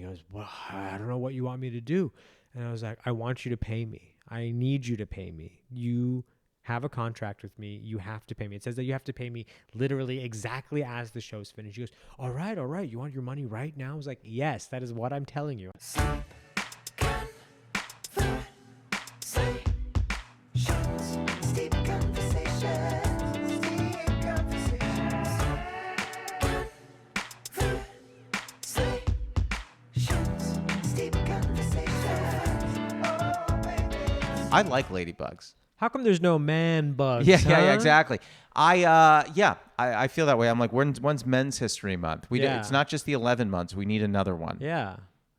goes, well, I don't know what you want me to do. And I was like, I want you to pay me. I need you to pay me. You have a contract with me. You have to pay me. It says that you have to pay me literally exactly as the show's finished. He goes, all right. You want your money right now? I was like, yes, that is what I'm telling you. I like ladybugs. How come there's no man bugs? Yeah, exactly. I feel that way. I'm like, when's Men's History Month? It's not just the 11 months. We need another one. Yeah.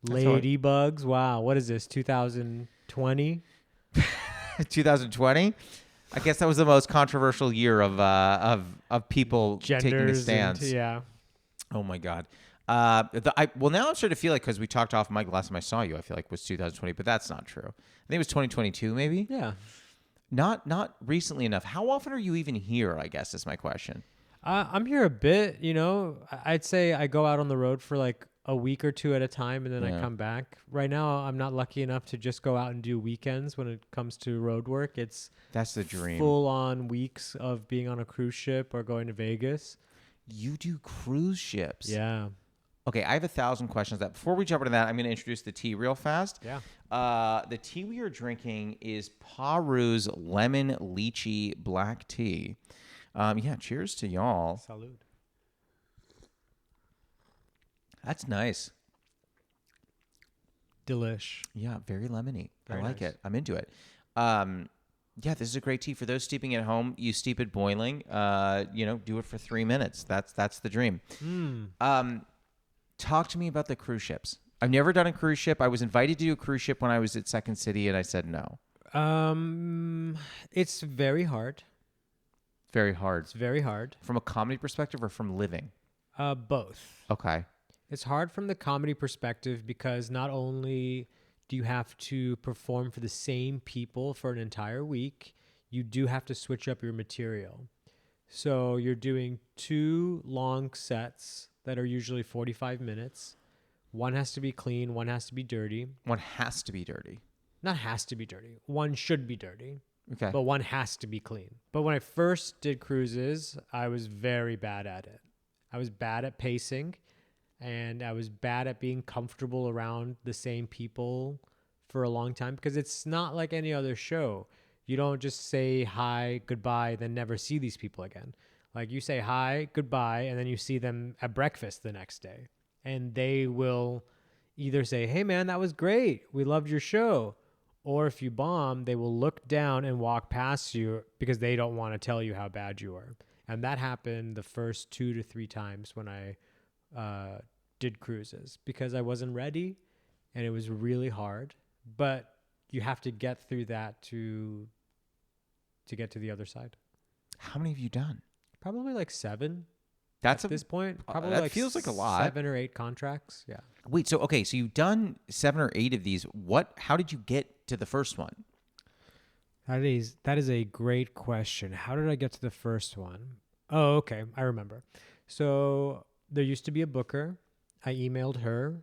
Ladybugs. Wow. What is this? 2020? 2020? I guess that was the most controversial year of people taking a stance. Yeah. Oh my God. Now I'm starting to feel like, because we talked off mic last time I saw you, I feel like was 2020, but that's not true. I think it was 2022, maybe. Yeah. Not recently enough. How often are you even here, I guess is my question. I'm here a bit, I'd say I go out on the road for like a week or two at a time, and then I come back. Right now, I'm not lucky enough to just go out and do weekends when it comes to road work. That's the dream. Full on weeks of being on a cruise ship or going to Vegas. You do cruise ships? Yeah. Okay, I have 1,000 questions. Before we jump into that, I'm going to introduce the tea real fast. Yeah. The tea we are drinking is Paru's Lemon Lychee Black Tea. Cheers to y'all. Salud. That's nice. Delish. Yeah, very lemony. Very I like nice. it. I'm into it. This is a great tea. For those steeping at home, you steep it boiling. Do it for 3 minutes. That's the dream. Talk to me about the cruise ships. I've never done a cruise ship. I was invited to do a cruise ship when I was at Second City, and I said no. It's very hard. Very hard. It's very hard. From a comedy perspective or from living? Both. Okay. It's hard from the comedy perspective because not only do you have to perform for the same people for an entire week, you do have to switch up your material. So you're doing 2 long sets that are usually 45 minutes. One has to be clean, one has to be dirty. One has to be dirty. Not has to be dirty. One should be dirty. Okay. But one has to be clean. But when I first did cruises, I was very bad at it. I was bad at pacing, and I was bad at being comfortable around the same people for a long time, because it's not like any other show. You don't just say hi, goodbye, then never see these people again. Like, you say hi, goodbye, and then you see them at breakfast the next day. And they will either say, hey, man, that was great. We loved your show. Or if you bomb, they will look down and walk past you because they don't want to tell you how bad you were. And that happened the first 2 to 3 times when I did cruises, because I wasn't ready and it was really hard. But you have to get through that to get to the other side. How many have you done? Probably like 7. That's at this point. Probably that like feels like a lot. 7 or 8 contracts. Yeah. Wait, so you've done 7 or 8 of these. How did you get to the first one? That is a great question. How did I get to the first one? Oh, okay. I remember. So there used to be a booker. I emailed her.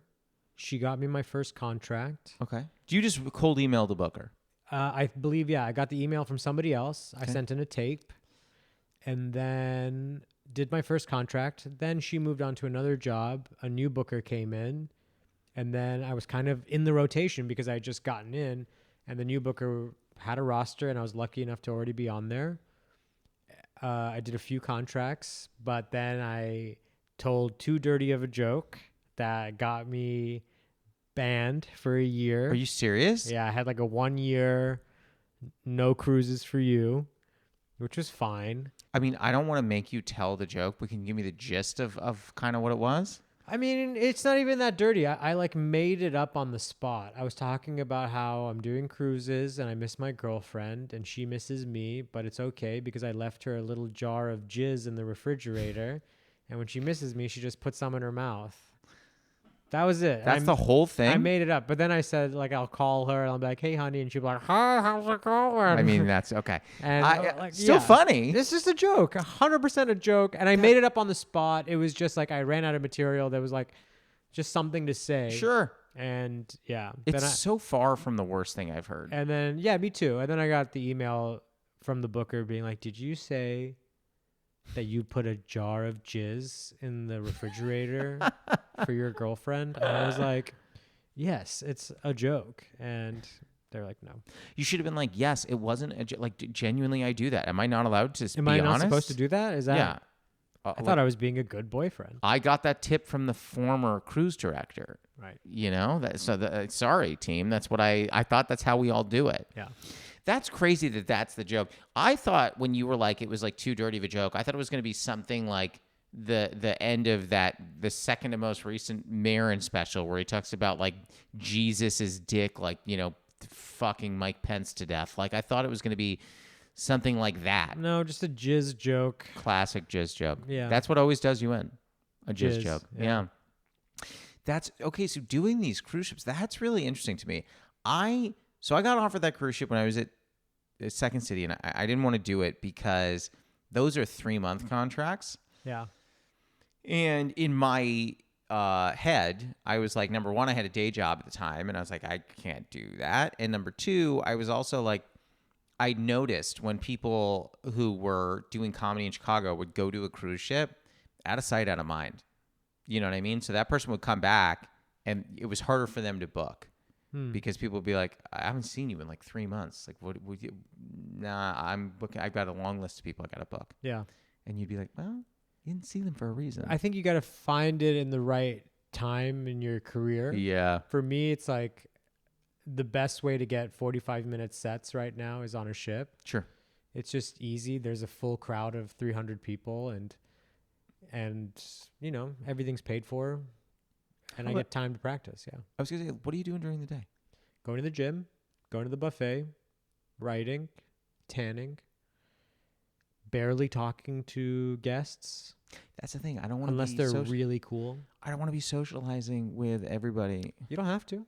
She got me my first contract. Okay. Do you just cold email the booker? I believe, yeah. I got the email from somebody else. Okay. I sent in a tape and then did my first contract. Then she moved on to another job. A new booker came in. And then I was kind of in the rotation because I had just gotten in. And the new booker had a roster, and I was lucky enough to already be on there. I did a few contracts, but then I told too dirty of a joke that got me banned for a year. Are you serious? Yeah, I had like a 1 year, no cruises for you, which was fine. I mean, I don't want to make you tell the joke, but can you give me the gist of kind of what it was? I mean, it's not even that dirty. I like made it up on the spot. I was talking about how I'm doing cruises and I miss my girlfriend and she misses me, but it's okay because I left her a little jar of jizz in the refrigerator. And when she misses me, she just puts some in her mouth. That was it. That's the whole thing? I made it up. But then I said, like, I'll call her and I'll be like, hey, honey. And she'll be like, hi, how's it going? I mean, that's okay. And still funny. It's just a joke, 100% a joke. And I made it up on the spot. It was just like I ran out of material. There was like just something to say. Sure. And yeah, It's so far from the worst thing I've heard. and then yeah, me too. And then I got the email from the booker being like, "Did you say that you put a jar of jizz in the refrigerator for your girlfriend?" And I was like, "Yes, it's a joke." And they're like, "No." You should have been like, yes, it wasn't genuinely I do that. Am I not allowed to Am be I not honest? supposed to do that? Is that? Yeah. I thought I was being a good boyfriend. I got that tip from the former cruise director. Right. Sorry, team. That's what I thought that's how we all do it. Yeah. That's crazy that that's the joke. I thought when you were like, it was like too dirty of a joke, I thought it was going to be something like the end of the second to most recent Marin special where he talks about like Jesus's dick, like, fucking Mike Pence to death. Like, I thought it was going to be something like that. No, just a jizz joke. Classic jizz joke. Yeah. That's what always does you in. A jizz joke. Yeah. That's okay. So doing these cruise ships, that's really interesting to me. So I got offered that cruise ship when I was at Second City, and I didn't want to do it because those are 3-month contracts. Yeah. And in my head, I was like, number one, I had a day job at the time, and I was like, I can't do that. And number two, I was also like, I noticed when people who were doing comedy in Chicago would go to a cruise ship, out of sight, out of mind. You know what I mean? So that person would come back, and it was harder for them to book because people would be like, I haven't seen you in like 3 months. Like, what would you? Nah, I'm booking. I've got a long list of people I got to book. Yeah. And you'd be like, well, you didn't see them for a reason. I think you got to find it in the right time in your career. Yeah. For me, it's like the best way to get 45-minute sets right now is on a ship. Sure. It's just easy. There's a full crowd of 300 people and everything's paid for and I get time to practice. Yeah. I was going to say, what are you doing during the day? Going to the gym, going to the buffet, writing, tanning, barely talking to guests. That's the thing. I don't want to unless they're really cool. I don't want to be socializing with everybody. You don't have to.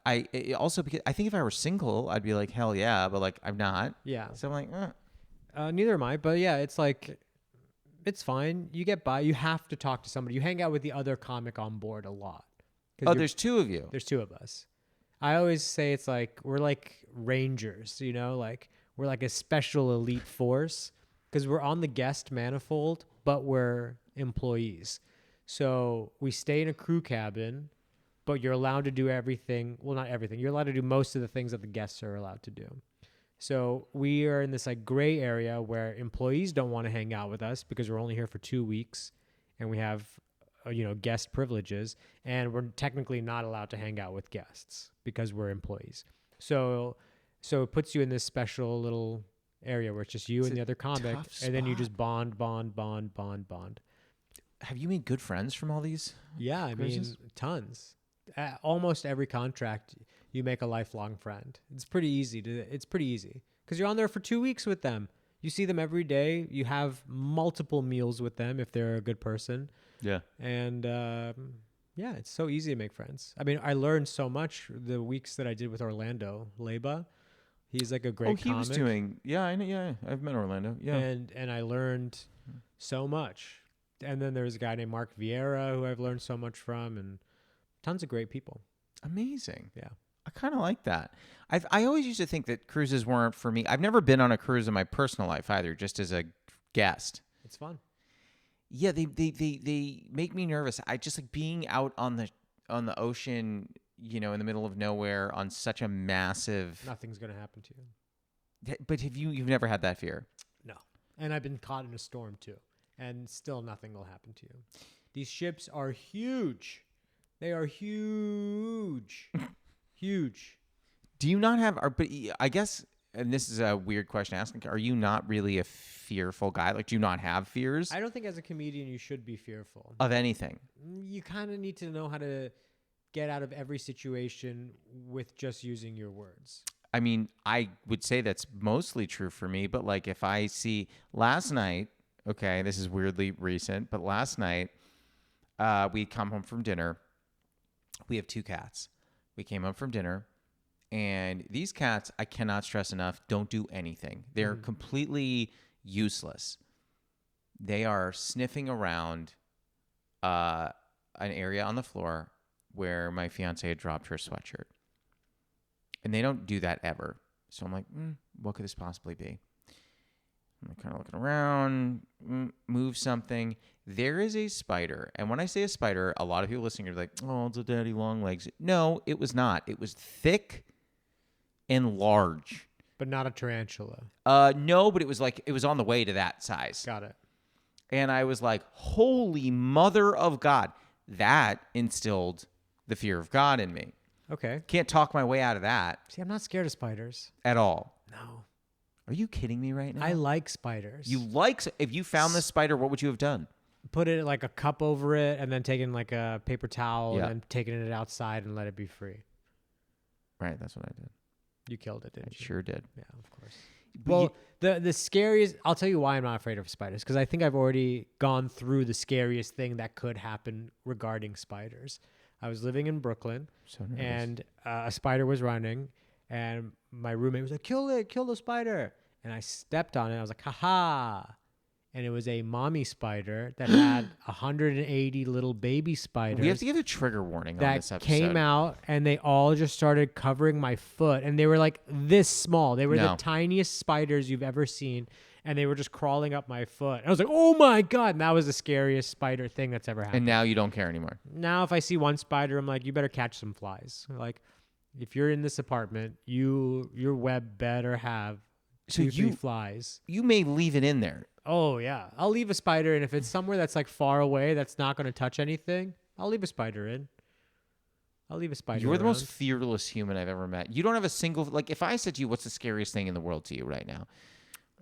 I also, because I think if I were single, I'd be like, hell yeah, but like I'm not. Yeah. So I'm like, neither am I, but yeah, it's like, it's fine. You get by. You have to talk to somebody. You hang out with the other comic on board a lot. Oh, there's two of you. There's two of us. I always say it's like, we're like Rangers, like we're like a special elite force because we're on the guest manifold, but we're employees. So we stay in a crew cabin, but you're allowed to do everything. Well, not everything. You're allowed to do most of the things that the guests are allowed to do. So we are in this like gray area where employees don't want to hang out with us because we're only here for 2 weeks and we have, guest privileges, and we're technically not allowed to hang out with guests because we're employees. So it puts you in this special little area where it's just you and the other comic, and then you just bond. Have you made good friends from all these? Yeah, I mean, tons. Almost every contract, you make a lifelong friend. It's pretty easy because you're on there for 2 weeks with them. You see them every day. You have multiple meals with them if they're a good person. Yeah. And it's so easy to make friends. I mean, I learned so much the weeks that I did with Orlando Leyba. He's like a great comic. Oh, he was doing, I know, yeah. I've met Orlando, yeah. And I learned so much. And then there's a guy named Mark Vieira who I've learned so much from, and tons of great people. Amazing. Yeah. I kind of like that. I always used to think that cruises weren't for me. I've never been on a cruise in my personal life either, just as a guest. It's fun. Yeah, they make me nervous. I just like being out on the ocean, in the middle of nowhere on such a massive. Nothing's gonna happen to you. But you've never had that fear? No. And I've been caught in a storm too, and still nothing will happen to you. These ships are huge. They are huge, huge. Do you not have? But I guess, and this is a weird question to ask. Are you not really a fearful guy? Like, do you not have fears? I don't think as a comedian you should be fearful of anything. You kind of need to know how to get out of every situation with just using your words. I mean, I would say that's mostly true for me. But like, if I see last night, okay, this is weirdly recent, but last night we come home from dinner. We have 2 cats. We came home from dinner. And these cats, I cannot stress enough, don't do anything. They're completely useless. They are sniffing around an area on the floor where my fiance had dropped her sweatshirt. And they don't do that ever. So I'm like, what could this possibly be? I'm kind of looking around, move something. There is a spider. And when I say a spider, a lot of people listening are like, oh, it's a daddy long legs. No, it was not. It was thick and large. But not a tarantula. No, but it was on the way to that size. Got it. And I was like, holy mother of God. That instilled the fear of God in me. Okay. Can't talk my way out of that. See, I'm not scared of spiders. At all. No. Are you kidding me right now? I like spiders. If you found this spider, what would you have done? Put it like a cup over it and then taken like a paper towel Yeah. and then taken it outside and let it be free. Right, that's what I did. You killed it, didn't I you? sure did. Yeah, of course. But Well, the scariest, I'll tell you why I'm not afraid of spiders, because I think I've already gone through the scariest thing that could happen regarding spiders. I was living in Brooklyn, so nervous. and a spider was running, and my roommate was like, kill the spider. And I stepped on it. I was like, haha. And it was a mommy spider that had 180 little baby spiders. We have to give a trigger warning on that this episode. came out, and they all just started covering my foot, and they were like this small. They were the tiniest spiders you've ever seen, and they were just crawling up my foot. I was like, oh my God. And that was the scariest spider thing that's ever happened. And now you don't care anymore. Now if I see one spider, I'm like, you better catch some flies. Like, if you're in this apartment, your web better have two, 3 flies. You may leave it in there. Oh yeah, I'll leave a spider in. If it's somewhere that's like far away, that's not going to touch anything, I'll leave a spider in. You're the most fearless human I've ever met. You don't have a single, like, if I said to you, what's the scariest thing in the world to you right now?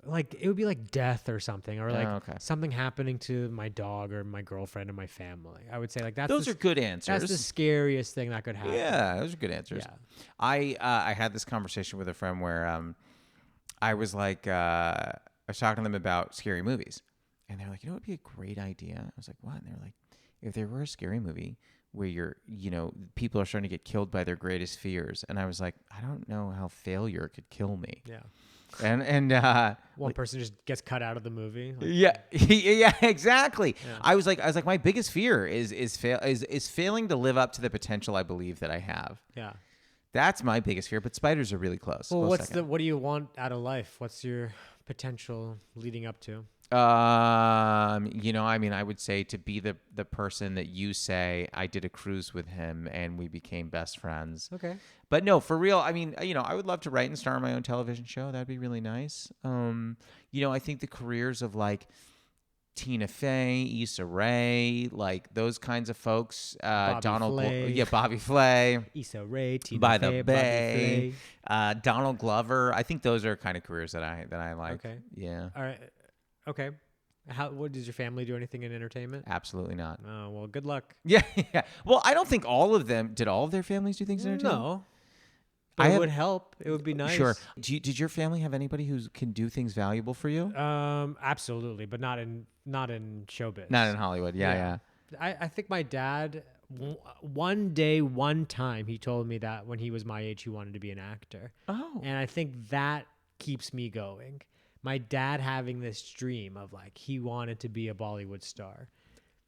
Like, it would be like death or something, or like okay. something happening to my dog or my girlfriend or my family. I would say like those are good answers. That's the scariest thing that could happen. Yeah, those are good answers. Yeah. I had this conversation with a friend where I was like, I was talking to them about scary movies, and they're like, you know, it'd be a great idea. I was like, what? And they're like, if there were a scary movie where people are starting to get killed by their greatest fears, and I was like, I don't know how failure could kill me. Yeah. And one person just gets cut out of the movie. Like, yeah, exactly. Yeah. I was like, my biggest fear is failing to live up to the potential I believe that I have. Yeah. That's my biggest fear. But spiders are really close. Well, what do you want out of life? What's your potential leading up to? I mean, I would say to be the person that you say I did a cruise with him and we became best friends. Okay. But no, for real. I mean, I would love to write and star my own television show. That'd be really nice. I think the careers of like Tina Fey, Issa Rae, like those kinds of folks. Bobby Flay. Issa Rae, Tina By Fey, the Bay. Donald Glover. I think those are kind of careers that I like. Okay. Yeah. All right. Okay. What does your family do anything in entertainment? Absolutely not. Oh, well, good luck. Yeah. Well, I don't think all of their families do things in entertainment? No. But it would help. It would be nice. Sure. Did your family have anybody who can do things valuable for you? Absolutely, but not in showbiz. Not in Hollywood. Yeah. I think my dad, one time, he told me that when he was my age, he wanted to be an actor. Oh. And I think that keeps me going. My dad having this dream of like he wanted to be a Bollywood star.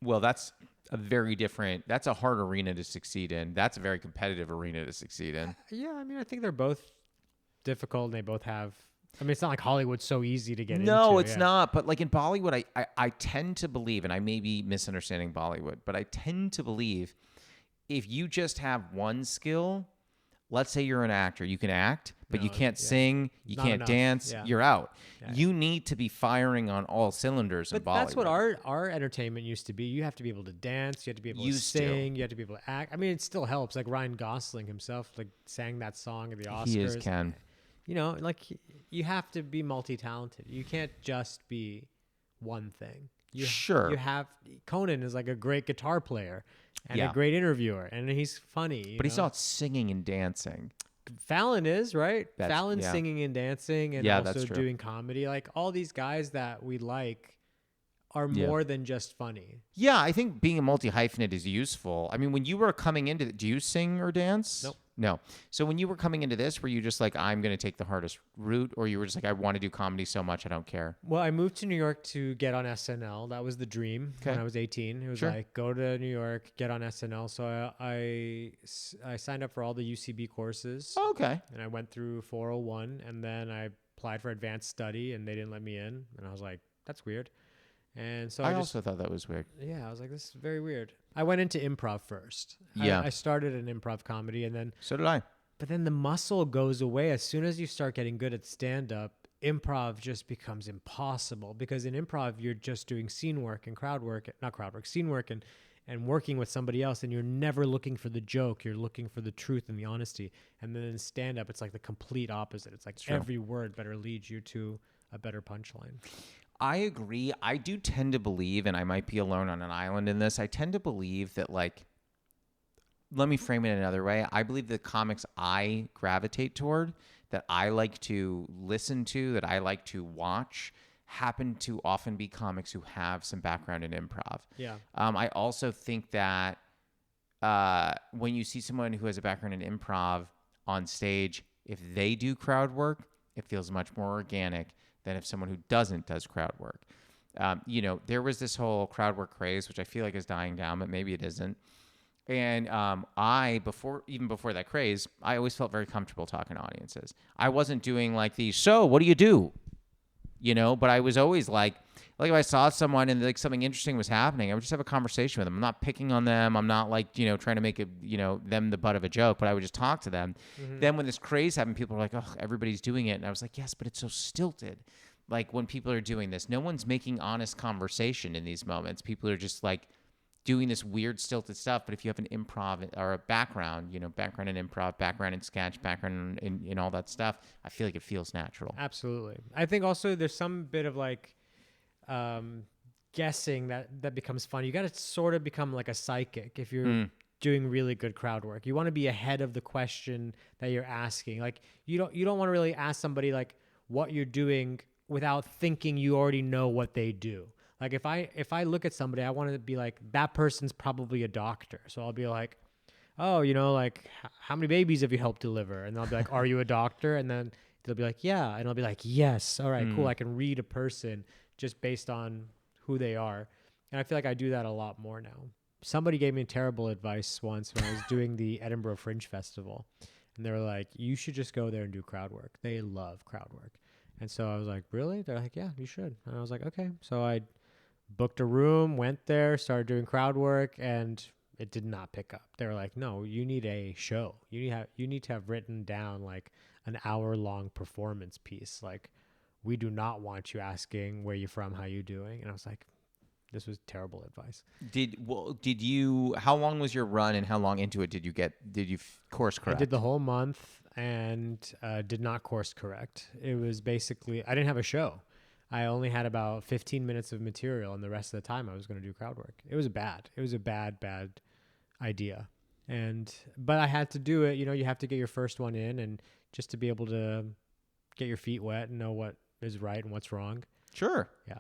Well, that's a hard arena to succeed in. That's a very competitive arena to succeed in. Yeah, I mean, I think they're both difficult and they both have, I mean, it's not like Hollywood's so easy to get into. No, it's not. But like in Bollywood, I tend to believe, and I may be misunderstanding Bollywood, but I tend to believe if you just have one skill, let's say you're an actor, you can act, but you can't sing, you not can't enough. dance, Yeah. you're out. Yeah. You need to be firing on all cylinders in But Bollywood. that's what our entertainment used to be. You have to be able to dance. You have to be able to sing. You have to be able to act. I mean, it still helps. Like Ryan Gosling himself, like sang that song at the Oscars. He is Ken. Like you have to be multi-talented. You can't just be one thing. Sure. Conan is like a great guitar player and a great interviewer, and he's funny. But he's not singing and dancing. Fallon is, right? Fallon's singing and dancing and also that's true. doing comedy. Like all these guys that we like are more than just funny. Yeah, I think being a multi-hyphenate is useful. I mean, when you were coming into it, do you sing or dance? Nope. No. So when you were coming into this, were you just like, I'm going to take the hardest route, or you were just like, I want to do comedy so much I don't care? Well, I moved to New York to get on SNL. That was the dream when Okay. I was 18. It was Sure. like, go to New York, get on SNL. So I signed up for all the UCB courses, Oh, okay. and I went through 401, and then I applied for advanced study, and they didn't let me in. And I was like, that's weird. And so I I just, also thought that was weird. yeah, I was like, this is very weird. I went into improv first. Yeah. I started an improv comedy, and then, So did I. but then the muscle goes away as soon as you start getting good at stand up. Improv just becomes impossible because in improv you're just doing scene work and crowd work, not crowd work, scene work and working with somebody else, and you're never looking for the joke. You're looking for the truth and the honesty. And then in stand up, it's like the complete opposite. It's like every word better leads you to a better punchline. I agree. I do tend to believe, and I might be alone on an island in this, I tend to believe that, like, let me frame it another way. I believe the comics I gravitate toward, that I like to listen to, that I like to watch, happen to often be comics who have some background in improv. Yeah. I also think that when you see someone who has a background in improv on stage, if they do crowd work, it feels much more organic than if someone who doesn't does crowd work. There was this whole crowd work craze, which I feel like is dying down, but maybe it isn't. And even before that craze, I always felt very comfortable talking to audiences. I wasn't doing like so what do you do? But I was always like if I saw someone and like something interesting was happening, I would just have a conversation with them. I'm not picking on them. I'm not like, trying to make them the butt of a joke, but I would just talk to them. Mm-hmm. Then when this craze happened, people were like, oh, everybody's doing it. And I was like, yes, but it's so stilted. Like when people are doing this, no one's making honest conversation in these moments. People are just like doing this weird stilted stuff. But if you have an improv or a background, background in improv, background in sketch, background in all that stuff, I feel like it feels natural. Absolutely. I think also there's some bit of like guessing that becomes fun. You got to sort of become like a psychic if you're doing really good crowd work. You want to be ahead of the question that you're asking. Like you don't want to really ask somebody like what you're doing without thinking you already know what they do. Like if I look at somebody, I want to be like, that person's probably a doctor. So I'll be like, oh, like how many babies have you helped deliver? And I'll be like, are you a doctor? And then they'll be like, yeah. And I'll be like, yes. All right, cool. I can read a person just based on who they are. And I feel like I do that a lot more now. Somebody gave me terrible advice once when I was doing the Edinburgh Fringe Festival. And they were like, you should just go there and do crowd work. They love crowd work. And so I was like, really? They're like, yeah, you should. And I was like, okay. So I booked a room, went there, started doing crowd work, and it did not pick up. They were like, no, you need a show. You need to have written down like an hour-long performance piece. Like, we do not want you asking where you from, how you doing. And I was like, this was terrible advice. How long was your run and how long into it did you course correct? I did the whole month and did not course correct. It was basically, I didn't have a show. I only had about 15 minutes of material, and the rest of the time I was going to do crowd work. It was a bad idea. But I had to do it. You have to get your first one in, and just to be able to get your feet wet and know what is right and what's wrong. Sure. Yeah.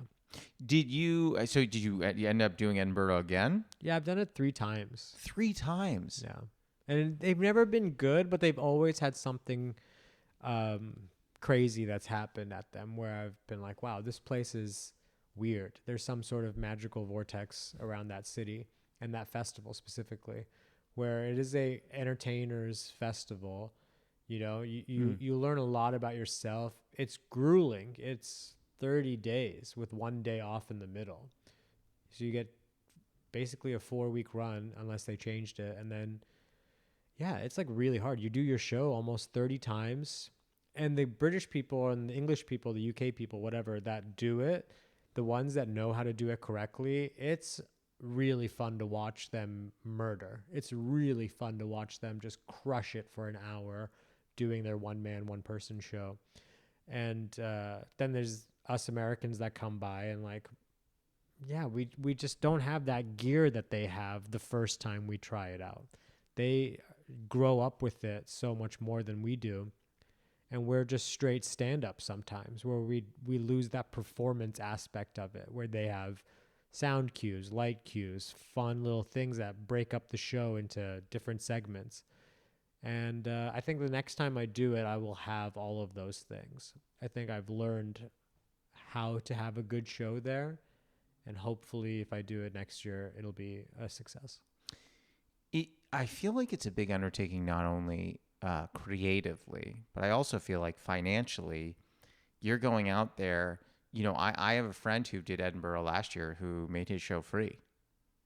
Did you end up doing Edinburgh again? Yeah, I've done it 3 times. 3 times? Yeah. And they've never been good, but they've always had something crazy that's happened at them where I've been like, wow, this place is weird. There's some sort of magical vortex around that city and that festival specifically, where it is a entertainers festival. You learn a lot about yourself. It's grueling. It's 30 days with 1 day off in the middle. So you get basically a 4-week run unless they changed it. And then, yeah, it's like really hard. You do your show almost 30 times. And the British people and the English people, the UK people, whatever, that do it, the ones that know how to do it correctly, it's really fun to watch them murder. It's really fun to watch them just crush it for an hour doing their one-man, one-person show. And then there's us Americans that come by and like, yeah, we just don't have that gear that they have the first time we try it out. They grow up with it so much more than we do. And we're just straight stand-up sometimes, where we lose that performance aspect of it, where they have sound cues, light cues, fun little things that break up the show into different segments. And I think the next time I do it, I will have all of those things. I think I've learned how to have a good show there. And hopefully, if I do it next year, it'll be a success. I feel like it's a big undertaking, not only creatively, but I also feel like financially, you're going out there. You know, I have a friend who did Edinburgh last year who made his show free.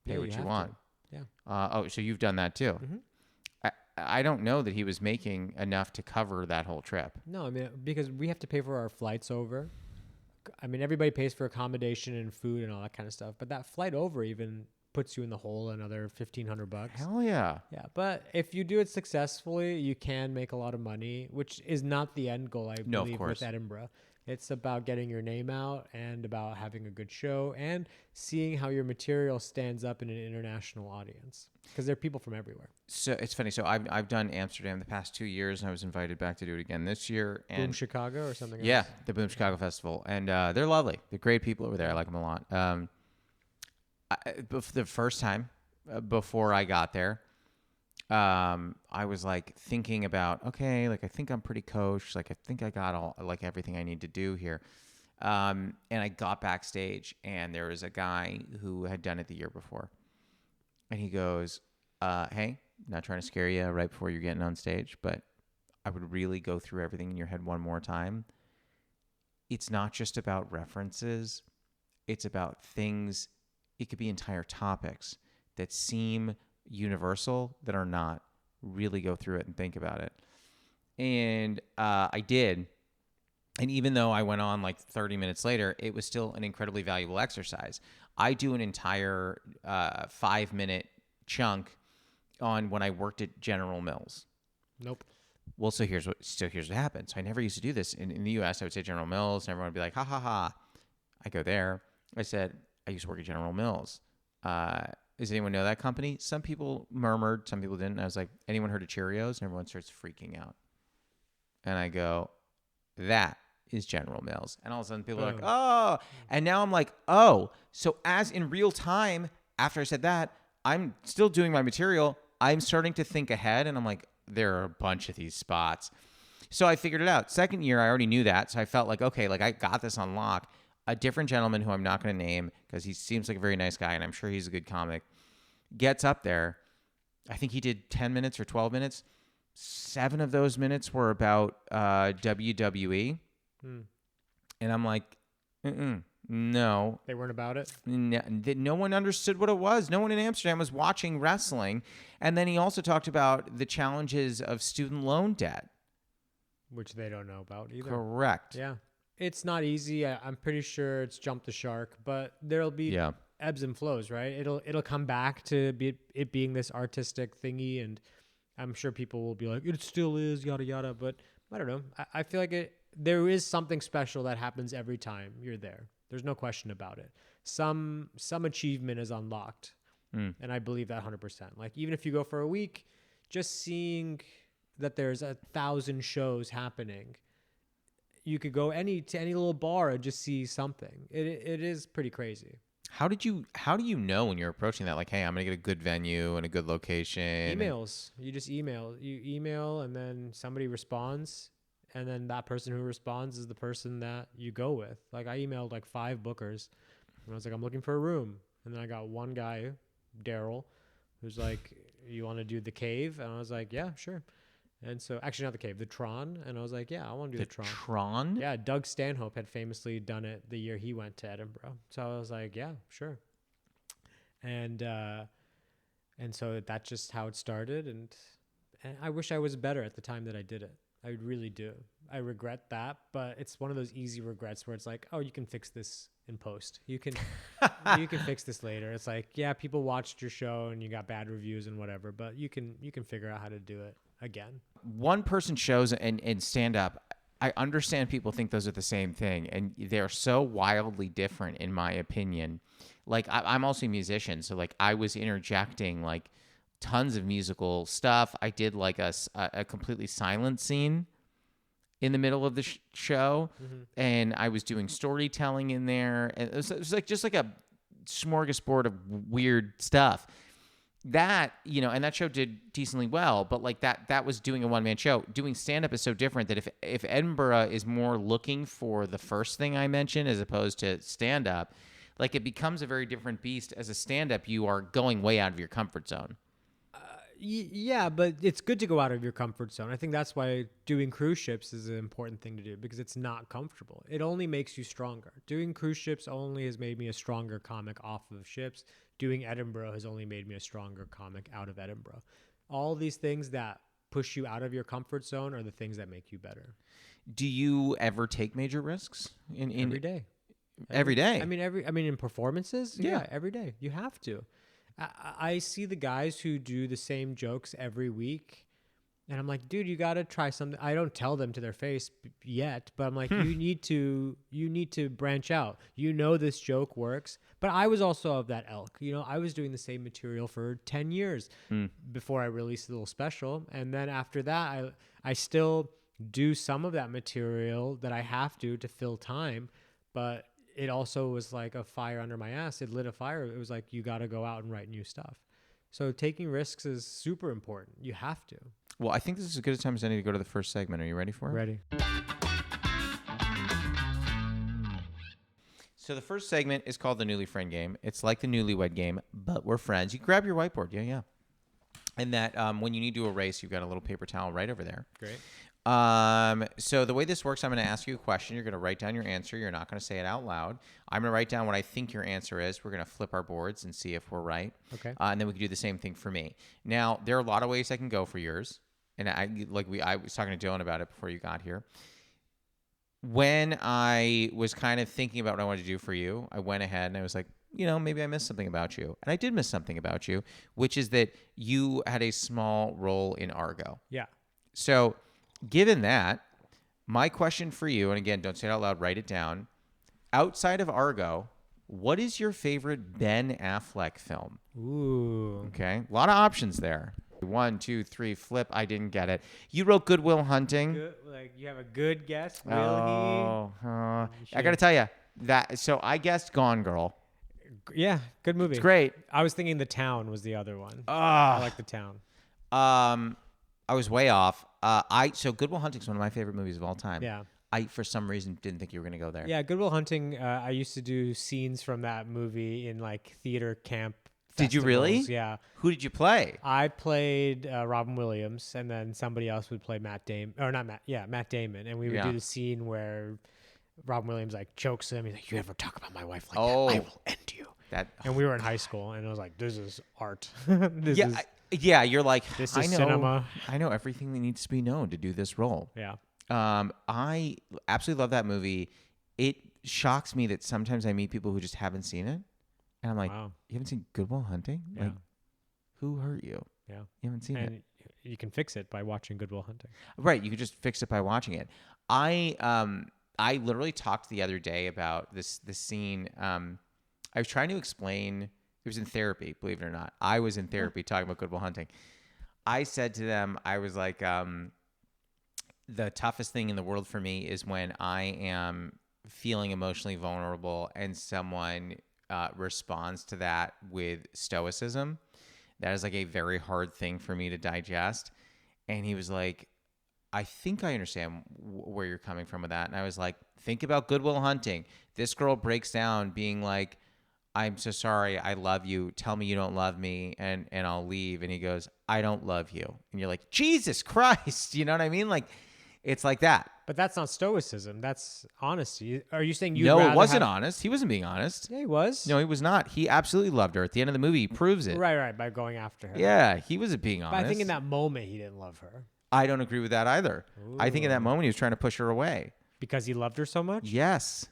Pay what you want. Yeah. Oh, so you've done that too. Mm-hmm. I don't know that he was making enough to cover that whole trip. No, I mean, because we have to pay for our flights over. I mean, everybody pays for accommodation and food and all that kind of stuff, but that flight over even puts you in the hole another $1,500. Hell yeah. Yeah, but if you do it successfully, you can make a lot of money, which is not the end goal, I believe, with Edinburgh. It's about getting your name out and about having a good show and seeing how your material stands up in an international audience, because there are people from everywhere. So it's funny. So I've done Amsterdam the past 2 years, and I was invited back to do it again this year. And Boom Chicago or something yeah, else? the Boom Chicago Festival. And they're lovely. They're great people over there. I like them a lot. The first time before I got there, I was like thinking about, okay, like I think I'm pretty coached. Like I think I got all like everything I need to do here. And I got backstage, and there was a guy who had done it the year before, and he goes, "Hey, not trying to scare you right before you're getting on stage, but I would really go through everything in your head one more time. It's not just about references; it's about things." It could be entire topics that seem universal that are not. Really go through it and think about it. And I did. And even though I went on like 30 minutes later, it was still an incredibly valuable exercise. I do an entire 5-minute chunk on when I worked at General Mills. Nope. Well, so here's what happened. So I never used to do this. In the U.S., I would say General Mills, and everyone would be like, ha, ha, ha. I go there. I said, I used to work at General Mills. Does anyone know that company? Some people murmured, some people didn't. I was like, anyone heard of Cheerios? And everyone starts freaking out. And I go, that is General Mills. And all of a sudden people are like, oh. And now I'm like, oh. So as in real time, after I said that, I'm still doing my material. I'm starting to think ahead. And I'm like, there are a bunch of these spots. So I figured it out. Second year, I already knew that. So I felt like, okay, like I got this on lock. A different gentleman who I'm not going to name because he seems like a very nice guy and I'm sure he's a good comic, gets up there. I think he did 10 minutes or 12 minutes. 7 of those minutes were about WWE. And I'm like, no. They weren't about it? No one understood what it was. No one in Amsterdam was watching wrestling. And then he also talked about the challenges of student loan debt. Which they don't know about either. Correct. Yeah. It's not easy. I'm pretty sure it's jumped the shark, but there'll be ebbs and flows, right? It'll come back to it being this artistic thingy, and I'm sure people will be like, it still is, yada yada. But I don't know. I feel like there is something special that happens every time you're there. There's no question about it. Some achievement is unlocked, and I believe that 100%. Like even if you go for a week, just seeing that there's 1,000 shows happening. You could go to any little bar and just see something. It is pretty crazy. How do you know when you're approaching that? Like, hey, I'm gonna get a good venue and a good location. Emails. You just email. You email, and then somebody responds, and then that person who responds is the person that you go with. Like I emailed like 5 bookers, and I was like, I'm looking for a room, and then I got one guy, Daryl, who's like, you want to do the Cave? And I was like, yeah, sure. And so, actually not the Cave, the Tron. And I was like, yeah, I want to do the Tron. Tron? Yeah, Doug Stanhope had famously done it the year he went to Edinburgh. So I was like, yeah, sure. And so that's just how it started. And I wish I was better at the time that I did it. I really do. I regret that, but it's one of those easy regrets where it's like, oh, you can fix this in post. You can fix this later. It's like, yeah, people watched your show and you got bad reviews and whatever, but you can figure out how to do it again. One person shows and stand up, I understand people think those are the same thing, and they're so wildly different in my opinion. Like I'm also a musician, so like I was interjecting like tons of musical stuff. I did like a completely silent scene in the middle of the show, and I was doing storytelling in there, and it was like just like a smorgasbord of weird stuff. that, and that show did decently well, but like that was doing a one-man show. Doing stand-up is so different that if Edinburgh is more looking for the first thing I mentioned as opposed to stand-up, like it becomes a very different beast. As a stand-up, you are going way out of your comfort zone. Yeah, but it's good to go out of your comfort zone. I think that's why doing cruise ships is an important thing to do, because it's not comfortable. It only makes you stronger. Doing cruise ships only has made me a stronger comic off of ships. Doing Edinburgh has only made me a stronger comic out of Edinburgh. All these things that push you out of your comfort zone are the things that make you better. Do you ever take major risks? Every day. Every day? I mean, in performances? Yeah, every day. You have to. I see the guys who do the same jokes every week, and I'm like, dude, you got to try something. I don't tell them to their face yet, but I'm like, you need to branch out. This joke works. But I was also of that ilk. I was doing the same material for 10 years before I released the little special. And then after that, I still do some of that material that I have to fill time, but it also was like a fire under my ass. It lit a fire. It was like, you got to go out and write new stuff. So taking risks is super important. You have to. Well, I think this is as good a time as any to go to the first segment. Are you ready for it? Ready. So the first segment is called the Newly Friend Game. It's like the Newlywed Game, but we're friends. You grab your whiteboard. Yeah. And that when you need to erase, you've got a little paper towel right over there. Great. So the way this works, I'm going to ask you a question. You're going to write down your answer. You're not going to say it out loud. I'm going to write down what I think your answer is. We're going to flip our boards and see if we're right. Okay. And then we can do the same thing for me. Now, there are a lot of ways I can go for yours. And I was talking to Dylan about it before you got here. When I was kind of thinking about what I wanted to do for you, I went ahead and I was like, maybe I missed something about you. And I did miss something about you, which is that you had a small role in Argo. Yeah. So given that, my question for you, and again, don't say it out loud, write it down. Outside of Argo, what is your favorite Ben Affleck film? Ooh. Okay. A lot of options there. 1, 2, 3, flip. I didn't get it. You wrote Good Will Hunting. You have a good guess. Will I got to tell you that. So I guessed Gone Girl. Yeah. Good movie. It's great. I was thinking The Town was the other one. Oh. I like The Town. I was way off. So Good Will Hunting is one of my favorite movies of all time. Yeah. I, for some reason, didn't think you were going to go there. Yeah. Good Will Hunting. I used to do scenes from that movie in like theater camp. Did you really? Yeah. Who did you play? I played Robin Williams, and then somebody else would play Matt Damon. Or not Matt. Yeah, Matt Damon. And we would do the scene where Robin Williams like chokes him. He's like, "You ever talk about my wife like that, I will end you." And we were in high school, and I was like, "This is art." You're like, this is cinema. I know everything that needs to be known to do this role. Yeah. I absolutely love that movie. It shocks me that sometimes I meet people who just haven't seen it. And I'm like, wow. You haven't seen Good Will Hunting? Yeah. Like, who hurt you? Yeah. You haven't seen it. You can fix it by watching Good Will Hunting. Right. You can just fix it by watching it. I literally talked the other day about this scene. I was trying to explain. It was in therapy, believe it or not. I was in therapy talking about Good Will Hunting. I said to them, I was like, the toughest thing in the world for me is when I am feeling emotionally vulnerable and someone responds to that with stoicism. That is like a very hard thing for me to digest. And he was like, I think I understand where you're coming from with that. And I was like, think about Good Will Hunting. This girl breaks down being like, I'm so sorry. I love you. Tell me you don't love me and I'll leave. And he goes, I don't love you. And you're like, Jesus Christ. You know what I mean? Like, it's like that. But that's not stoicism. That's honesty. Are you saying you? No, it wasn't honest. He wasn't being honest. Yeah, he was. No, he was not. He absolutely loved her. At the end of the movie, he proves it. Right, by going after her. Yeah, he wasn't being honest. But I think in that moment, he didn't love her. I don't agree with that either. Ooh. I think in that moment, he was trying to push her away. Because he loved her so much? Yes.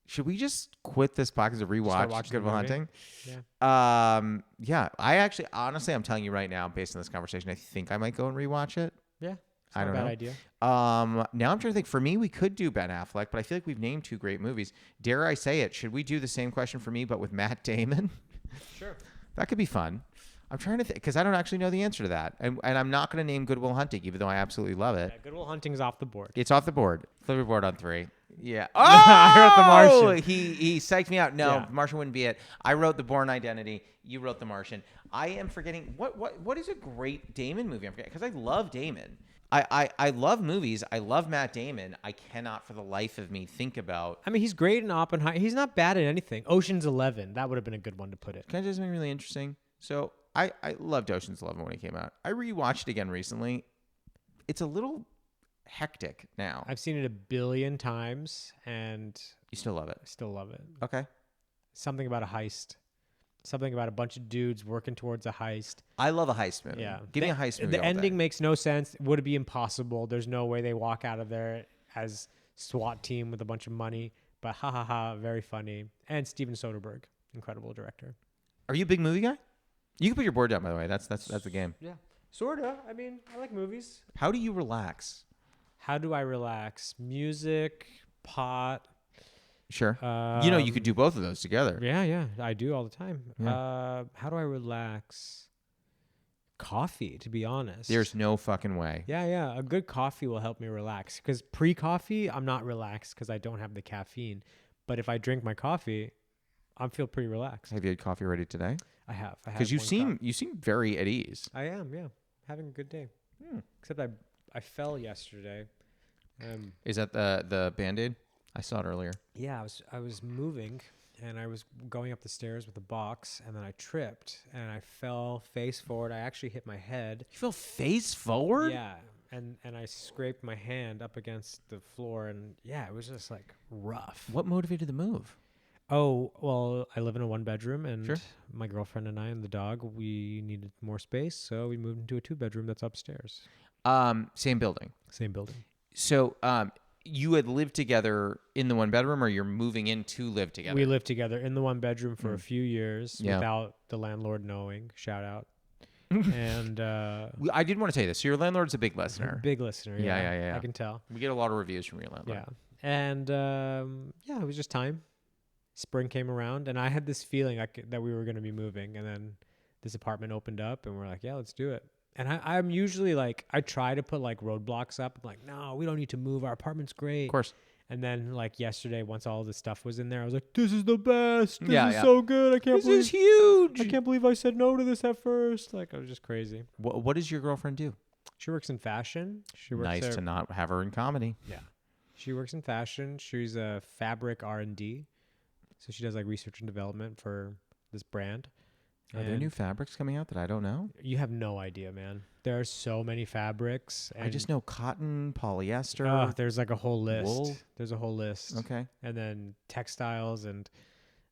Should we just quit this podcast and rewatch Good Will Hunting? Yeah. Yeah. I actually, honestly, I'm telling you right now, based on this conversation, I think I might go and rewatch it. Yeah. I don't know. Bad idea. Now I'm trying to think. For me, we could do Ben Affleck, but I feel like we've named two great movies. Dare I say it? Should we do the same question for me, but with Matt Damon? Sure. That could be fun. I'm trying to think because I don't actually know the answer to that, and I'm not going to name Good Will Hunting, even though I absolutely love it. Yeah, Good Will Hunting's off the board. It's off the board. Flip your board on 3. Yeah. I wrote The Martian. He psyched me out. No, Yeah. Martian wouldn't be it. I wrote The Bourne Identity. You wrote The Martian. I am forgetting what is a great Damon movie? I'm forgetting because I love Damon. I love movies. I love Matt Damon. I cannot for the life of me think about. I mean, he's great in Oppenheimer. He's not bad at anything. Ocean's 11. That would have been a good one to put it. Can I just make it really interesting? So I loved Ocean's 11 when it came out. I rewatched it again recently. It's a little hectic now. I've seen it 1 billion times, and You still love it? I still love it. Okay. Something about a heist. Something about a bunch of dudes working towards a heist. I love a heist movie. Yeah. Give me a heist movie. The all ending day. makes no sense. Would it be impossible? There's no way they walk out of there as SWAT team with a bunch of money. But ha ha ha, very funny. And Steven Soderbergh, incredible director. Are you a big movie guy? You can put your board down, by the way. That's the game. Yeah. Sorta. I mean, I like movies. How do you relax? How do I relax? Music, pot. Sure. You could do both of those together. Yeah, I do all the time. Yeah. How do I relax? Coffee, to be honest. There's no fucking way. Yeah. A good coffee will help me relax. Because pre-coffee, I'm not relaxed because I don't have the caffeine. But if I drink my coffee, I feel pretty relaxed. Have you had coffee ready today? I have. Because you seem very at ease. I am. Yeah, having a good day. Except I fell yesterday. Is that the Band-Aid? I saw it earlier. Yeah, I was moving and I was going up the stairs with a box and then I tripped and I fell face forward. I actually hit my head. You fell face forward? Yeah. And I scraped my hand up against the floor and yeah, it was just like rough. What motivated the move? Oh, well, I live in a 1-bedroom and Sure. my girlfriend and I and the dog, we needed more space. So we moved into a 2-bedroom that's upstairs. Same building. Same building. So, you had lived together in the 1-bedroom, or you're moving in to live together? We lived together in the 1-bedroom for a few years without the landlord knowing. Shout out. And I did want to tell you this. So your landlord's a big listener. big listener. Yeah. I can tell. We get a lot of reviews from your landlord. Yeah. And it was just time. Spring came around, and I had this feeling that we were going to be moving, and then this apartment opened up, and we're like, yeah, let's do it. And I'm usually like, I try to put like roadblocks up. I'm like, no, we don't need to move. Our apartment's great. Of course. And then like yesterday, once all the stuff was in there, I was like, this is the best. This is Yeah. so good. I can't believe This is huge. I can't believe I said no to this at first. Like, I was just crazy. What does your girlfriend do? She works in fashion. She works Nice to not have her in comedy. Yeah. She works in fashion. She's a fabric R&D. So she does like research and development for this brand. Are there new fabrics coming out that I don't know? You have no idea, man. There are so many fabrics. I just know cotton, polyester. Oh, there's like a whole list. Wool? There's a whole list. Okay. And then textiles and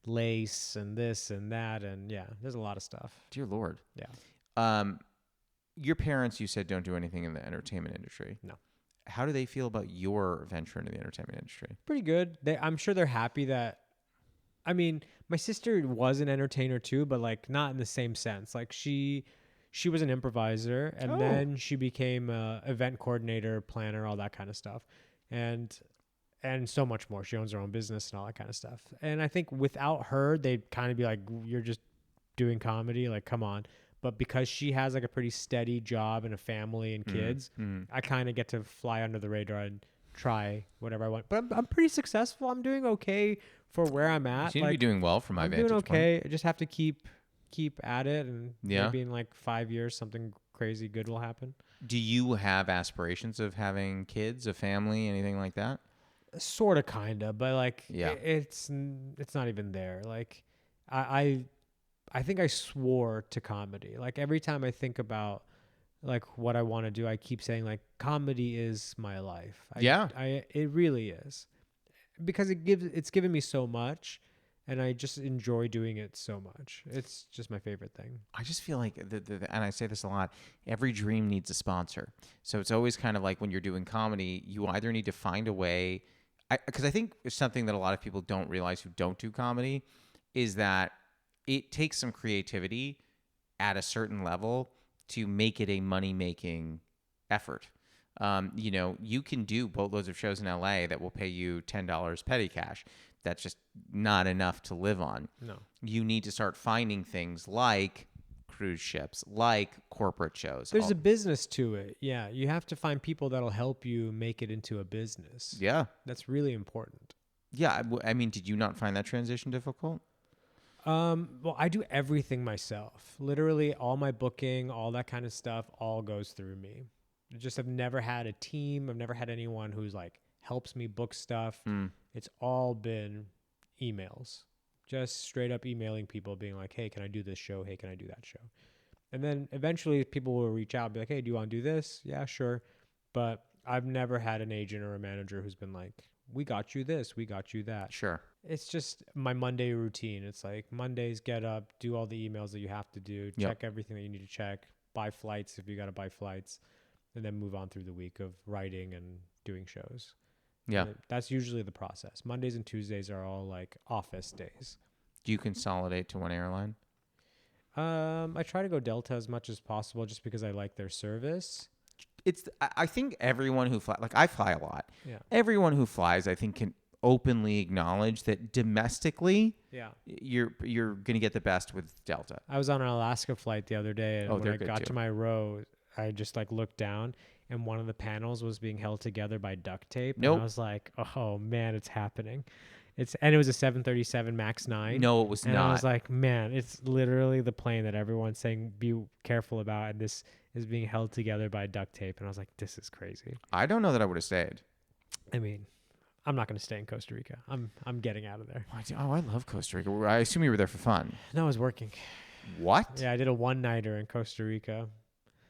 lace and this and that. And yeah, there's a lot of stuff. Dear Lord. Yeah. Your parents, you said, don't do anything in the entertainment industry. No. How do they feel about your venture into the entertainment industry? Pretty good. I'm sure they're happy that, I mean, my sister was an entertainer too, but like not in the same sense. Like she was an improviser and then she became a event coordinator, planner, all that kind of stuff. And so much more. She owns her own business and all that kind of stuff. And I think without her, they'd kind of be like, you're just doing comedy. Like, come on. But because she has like a pretty steady job and a family and kids, I kind of get to fly under the radar and try whatever I want. But I'm pretty successful. I'm doing okay for where I'm at. You seem to be doing well from my vantage doing okay. point. I just have to keep at it, and Yeah. maybe in like 5 years, something crazy good will happen. Do you have aspirations of having kids, a family, anything like that? Sort of, kind of, but like, Yeah. it's not even there. Like, I think I swore to comedy. Like every time I think about like what I want to do, I keep saying like comedy is my life. It really is, because it's given me so much, and I just enjoy doing it so much. It's just my favorite thing. I just feel like, and I say this a lot, every dream needs a sponsor. So it's always kind of like when you're doing comedy, you either need to find a way, because I think it's something that a lot of people don't realize who don't do comedy, is that it takes some creativity at a certain level to make it a money-making effort. You can do boatloads of shows in LA that will pay you $10 petty cash. That's just not enough to live on. No. You need to start finding things like cruise ships, like corporate shows. There's a business to it. Yeah. You have to find people that'll help you make it into a business. Yeah. That's really important. Yeah. I mean, did you not find that transition difficult? Well, I do everything myself. Literally all my booking, all that kind of stuff, all goes through me. I just have never had a team. I've never had anyone who's like helps me book stuff. It's all been emails, just straight up emailing people being like, hey, can I do this show? Hey, can I do that show? And then eventually people will reach out and be like, hey, do you want to do this? Yeah, sure. But I've never had an agent or a manager who's been like, we got you this, we got you that. Sure. It's just my Monday routine. It's like Mondays, get up, do all the emails that you have to do, check everything that you need to check, buy flights if you got to buy flights, and then move on through the week of writing and doing shows. Yeah. That's usually the process. Mondays and Tuesdays are all like office days. Do you consolidate to one airline? I try to go Delta as much as possible just because I like their service. I think everyone who flies, like I fly a lot. Yeah. Everyone who flies, I think, can openly acknowledge that domestically, Yeah. you're going to get the best with Delta. I was on an Alaska flight the other day, and when they're I good got too. to my row, I just like looked down, and one of the panels was being held together by duct tape. Nope. And I was like, oh man, it's happening. And it was a 737 MAX 9. No, it was and not. I was like, man, it's literally the plane that everyone's saying be careful about, and this is being held together by duct tape. And I was like, this is crazy. I don't know that I would have stayed. I mean, I'm not going to stay in Costa Rica. I'm getting out of there. Oh, I love Costa Rica. I assume you were there for fun. No, I was working. What? Yeah, I did a one-nighter in Costa Rica.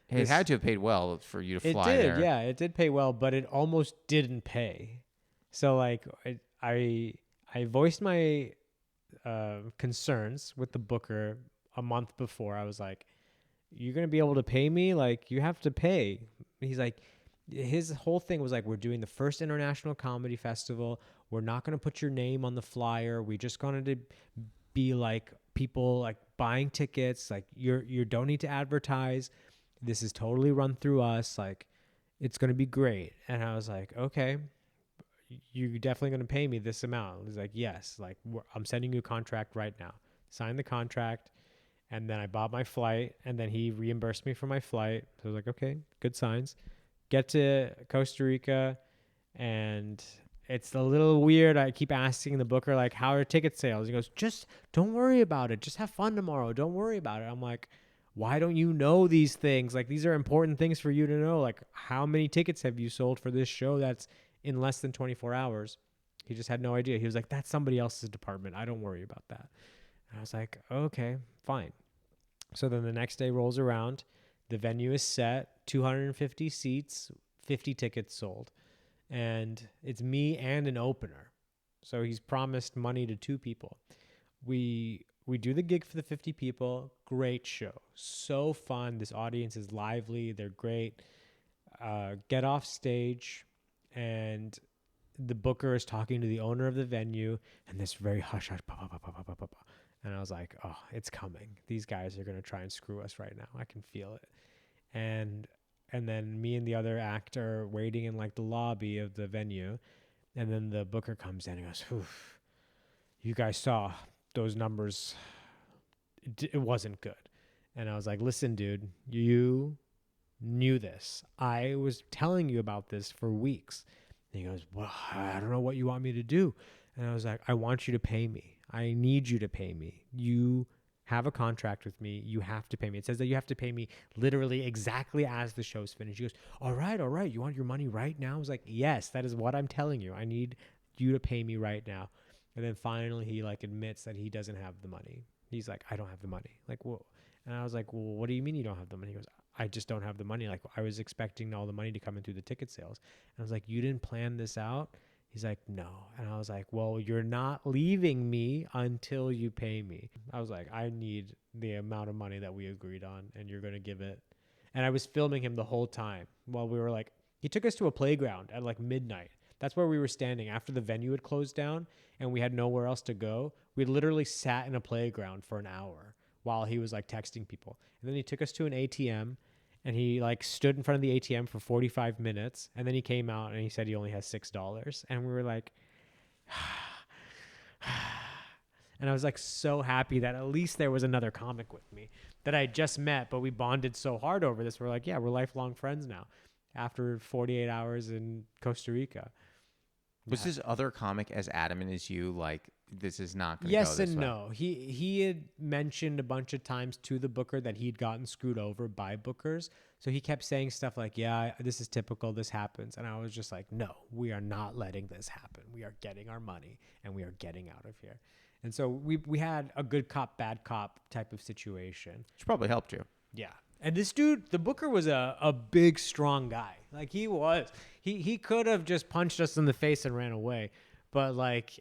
It had to have paid well for you to fly there. It did, there. yeah. It did pay well, but it almost didn't pay. So, like, I voiced my concerns with the booker a month before. I was like, you're going to be able to pay me? Like, you have to pay. He's like, his whole thing was like, we're doing the first international comedy festival. We're not going to put your name on the flyer. We just going to be like people like buying tickets. Like, you don't need to advertise. This is totally run through us. Like, it's going to be great. And I was like, okay, you're definitely going to pay me this amount. He's like, yes. Like, I'm sending you a contract right now. Sign the contract. And then I bought my flight, and then he reimbursed me for my flight. So I was like, okay, good signs. Get to Costa Rica, and it's a little weird. I keep asking the booker, like, how are ticket sales? He goes, just don't worry about it. Just have fun tomorrow. Don't worry about it. I'm like, why don't you know these things? Like, these are important things for you to know. Like, how many tickets have you sold for this show that's in less than 24 hours? He just had no idea. He was like, that's somebody else's department. I don't worry about that. And I was like, okay, fine. So then the next day rolls around. The venue is set, 250 seats, 50 tickets sold. And it's me and an opener. So he's promised money to 2 people. We do the gig for the 50 people. Great show. So fun. This audience is lively. They're great. Get off stage, and the booker is talking to the owner of the venue, and this very hush. And I was like, oh, it's coming. These guys are going to try and screw us right now. I can feel it. And then me and the other actor are waiting in like the lobby of the venue. And then the booker comes in and goes, oof, you guys saw those numbers. It wasn't good. And I was like, listen, dude, you knew this. I was telling you about this for weeks. And he goes, well, I don't know what you want me to do. And I was like, I want you to pay me. I need you to pay me. You have a contract with me. You have to pay me. It says that you have to pay me literally exactly as the show's finished. He goes, all right. You want your money right now? I was like, yes, that is what I'm telling you. I need you to pay me right now. And then finally he like admits that he doesn't have the money. He's like, I don't have the money. Like, whoa. And I was like, well, what do you mean you don't have the money? He goes, I just don't have the money. Like, I was expecting all the money to come in through the ticket sales. And I was like, you didn't plan this out? He's like, no. And I was like, well, you're not leaving me until you pay me. I was like, I need the amount of money that we agreed on, and you're going to give it. And I was filming him the whole time while we were like, he took us to a playground at like midnight. That's where we were standing after the venue had closed down and we had nowhere else to go. We literally sat in a playground for an hour while he was like texting people. And then he took us to an ATM. And he like stood in front of the ATM for 45 minutes. And then he came out and he said he only has $6. And we were like, and I was like so happy that at least there was another comic with me. that I just met, but we bonded so hard over this. We're like, yeah, we're lifelong friends now after 48 hours in Costa Rica. Was this other comic as adamant as you? Like, this is not going to go Yes this and way? no. He had mentioned a bunch of times to the booker that he'd gotten screwed over by bookers. So he kept saying stuff like, yeah, this is typical. This happens. And I was just like, no, we are not letting this happen. We are getting our money and we are getting out of here. And so we had a good cop, bad cop type of situation. Which probably helped you. Yeah. And this dude, the booker was a big, strong guy. Like he was. He could have just punched us in the face and ran away. But like,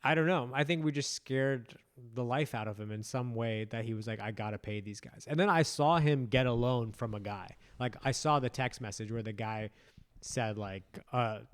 I don't know. I think we just scared the life out of him in some way that he was like, I got to pay these guys. And then I saw him get a loan from a guy. Like I saw the text message where the guy said like,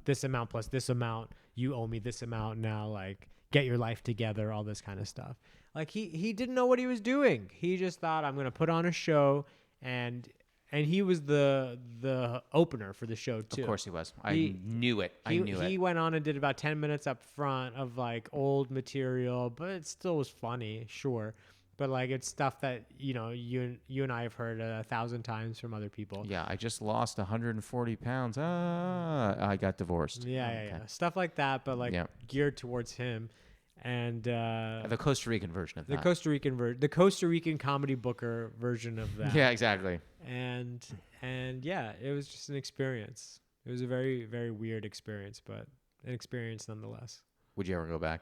this amount plus this amount, you owe me this amount now, like get your life together, all this kind of stuff. Like he didn't know what he was doing. He just thought I'm going to put on a show, and he was the opener for the show too. Of course he was. I knew it. He went on and did about 10 minutes up front of like old material, but it still was funny, sure. But like it's stuff that, you know, you and I have heard 1,000 times from other people. Yeah, I just lost 140 pounds. I got divorced. Yeah. Stuff like that, but like geared towards him. And the Costa Rican version of that. The Costa Rican comedy booker version of that. Yeah, exactly. And yeah, it was just an experience. It was a very, very weird experience, but an experience nonetheless. Would you ever go back?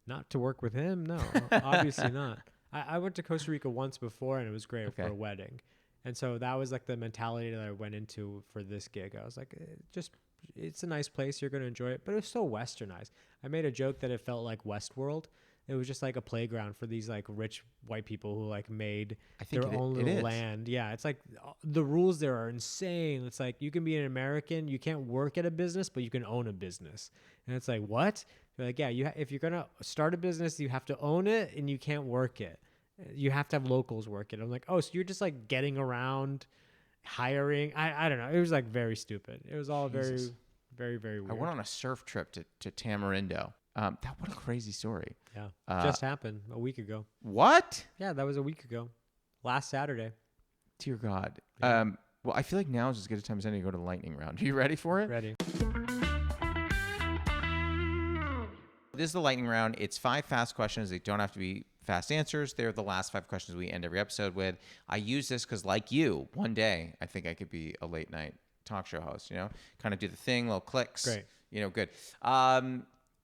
Not to work with him, no, obviously not. I went to Costa Rica once before, and it was great for a wedding. And so that was like the mentality that I went into for this gig. I was like, it's a nice place. You're going to enjoy it. But it was so westernized. I made a joke that it felt like Westworld. It was just like a playground for these like rich white people who like made their own little land. Yeah, it's like the rules there are insane. It's like you can be an American, you can't work at a business, but you can own a business. And it's like, what? They're like, yeah, if you're going to start a business, you have to own it and you can't work it. You have to have locals work it. I'm like, oh, so you're just like getting around, hiring. I don't know. It was like very stupid. It was all very, very, very weird. I went on a surf trip to Tamarindo. What a crazy story. Yeah. Just happened a week ago. What? Yeah, that was a week ago. Last Saturday. Dear God. Yeah. Well, I feel like now is as good a time as any to go to the lightning round. Are you ready for it? Ready. This is the lightning round. It's 5 fast questions. They don't have to be fast answers. They're the last 5 questions we end every episode with. I use this because, like you, one day I think I could be a late night talk show host, you know, kind of do the thing, little clicks. Great. You know, good.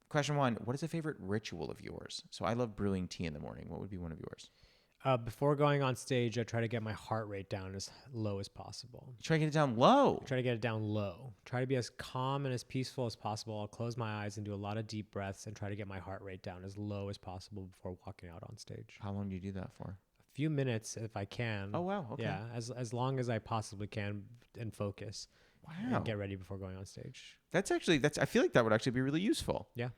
Question 1, what is a favorite ritual of yours? So I love brewing tea in the morning. What would be one of yours? Before going on stage, I try to get my heart rate down as low as possible. You try to get it down low. Try to get it down low. Try to be as calm and as peaceful as possible. I'll close my eyes and do a lot of deep breaths and try to get my heart rate down as low as possible before walking out on stage. How long do you do that for? A few minutes if I can. Oh, wow. Okay. Yeah, as long as I possibly can and focus. Wow. And get ready before going on stage. I feel like that would actually be really useful. Yeah.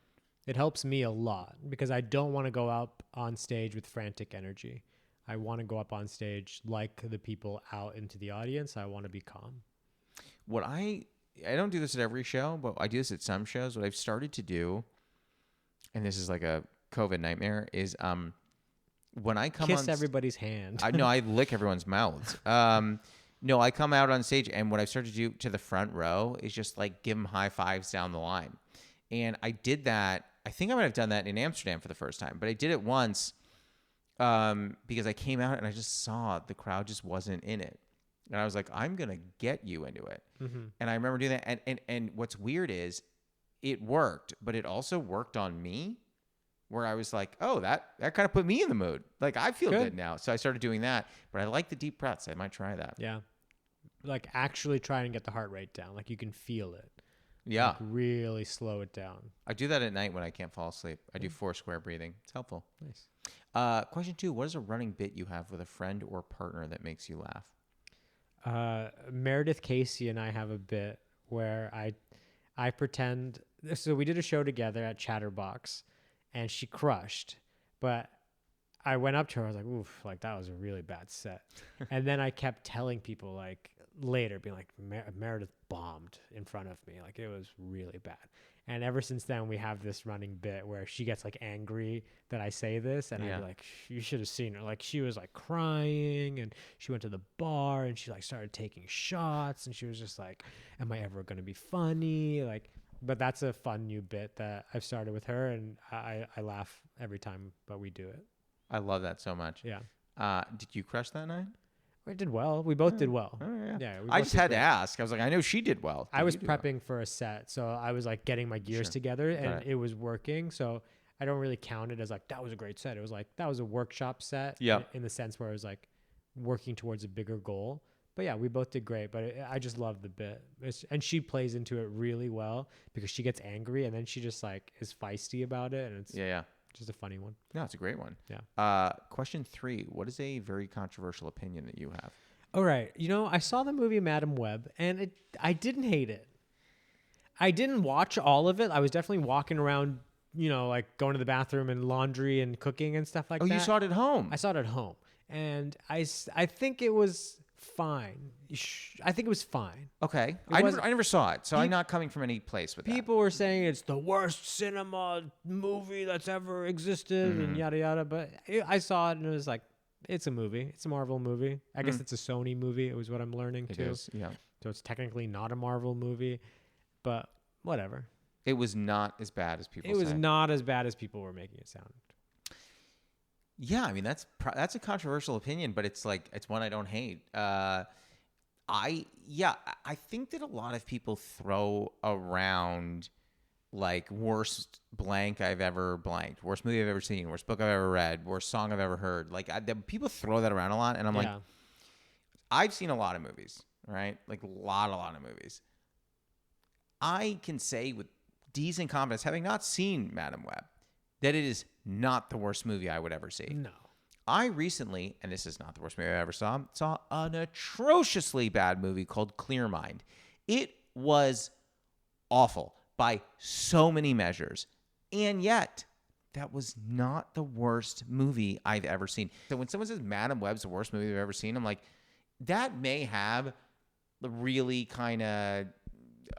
It helps me a lot because I don't want to go up on stage with frantic energy. I want to go up on stage like the people out into the audience. I want to be calm. What I don't do this at every show, but I do this at some shows. What I've started to do, and this is like a COVID nightmare, is when I come kiss everybody's hand. I lick everyone's mouths. No, I come out on stage, and what I've started to do to the front row is just like give them high fives down the line. And I did that. I think I might have done that in Amsterdam for the first time, but I did it once because I came out and I just saw the crowd just wasn't in it. And I was like, I'm going to get you into it. Mm-hmm. And I remember doing that. And what's weird is it worked, but it also worked on me where I was like, oh, that kind of put me in the mood. Like, I feel good now. So I started doing that. But I like the deep breaths. I might try that. Yeah. Like, actually try and get the heart rate down. Like, you can feel it. Yeah. Like, really slow it down. I do that at night when I can't fall asleep. I do 4 square breathing. It's helpful. Nice. Question 2, what is a running bit you have with a friend or partner that makes you laugh? Meredith Casey and I have a bit where I pretend. So we did a show together at Chatterbox, and she crushed. But I went up to her. I was like, "Oof, like that was a really bad set." And then I kept telling people, like, later being like, Meredith bombed in front of me. Like, it was really bad. And ever since then, we have this running bit where she gets like angry that I say this, and I'd be like, you should have seen her. Like, she was like crying, and she went to the bar, and she like started taking shots, and she was just like, am I ever going to be funny? Like, but that's a fun new bit that I've started with her, and I laugh every time, but we do it. I love that so much. Yeah. Did you crush that night? We did well. We both did well. Oh, Yeah. I just had to ask. I was like, I know she did well. I was prepping for a set, so I was like getting my gears together, and it was working. So I don't really count it as like, that was a great set. It was like, that was a workshop set in the sense where I was like working towards a bigger goal. But yeah, we both did great. But I just love the bit. And she plays into it really well because she gets angry and then she just like is feisty about it. And it's just a funny one. No, it's a great one. Yeah. Question 3. What is a very controversial opinion that you have? All right. You know, I saw the movie Madam Web and I didn't hate it. I didn't watch all of it. I was definitely walking around, you know, like going to the bathroom and laundry and cooking and stuff like that. Oh, you saw it at home? I saw it at home. And I think it was fine. I think it was fine. Okay. I never saw it, so I'm not coming from any place with that. People were saying it's the worst cinema movie that's ever existed and yada yada, but I saw it and it was like, it's a movie. It's a Marvel movie. I guess it's a Sony movie. It was what I'm learning too. It is, yeah. So it's technically not a Marvel movie, but whatever. It was not as bad as people say. It was not as bad as people were making it sound. Yeah, I mean that's a controversial opinion, but it's like it's one I don't hate. I think that a lot of people throw around like worst blank I've ever blanked, worst movie I've ever seen, worst book I've ever read, worst song I've ever heard. Like people throw that around a lot, and I'm like, I've seen a lot of movies, right? Like a lot of movies. I can say with decent confidence, having not seen Madam Web, that it is not the worst movie I would ever see. No. I recently, and this is not the worst movie I ever saw an atrociously bad movie called Clear Mind. It was awful by so many measures. And yet, that was not the worst movie I've ever seen. So when someone says Madam Web's the worst movie I've ever seen, I'm like, that may have the really kind of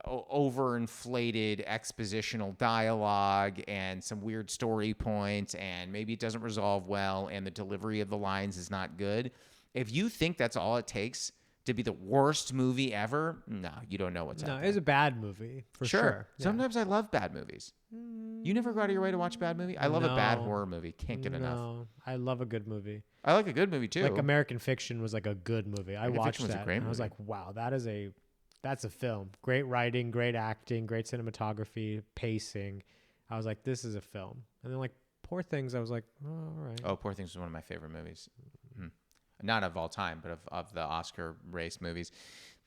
overinflated expositional dialogue and some weird story points, and maybe it doesn't resolve well and the delivery of the lines is not good. If you think that's all it takes to be the worst movie ever, no, you don't know what's happening. No, it's a bad movie for sure. Yeah. Sometimes I love bad movies. You never go out of your way to watch a bad movie? I love a bad horror movie. Can't get enough. No, I love a good movie. I like a good movie too. Like American Fiction was like a good movie. I watched that. Was a great movie. I was like, wow, that's a film. Great writing, great acting, great cinematography, pacing. I was like, this is a film. And then like Poor Things, I was like, oh, all right. Oh, Poor Things was one of my favorite movies. Mm-hmm. Not of all time, but of the Oscar race movies.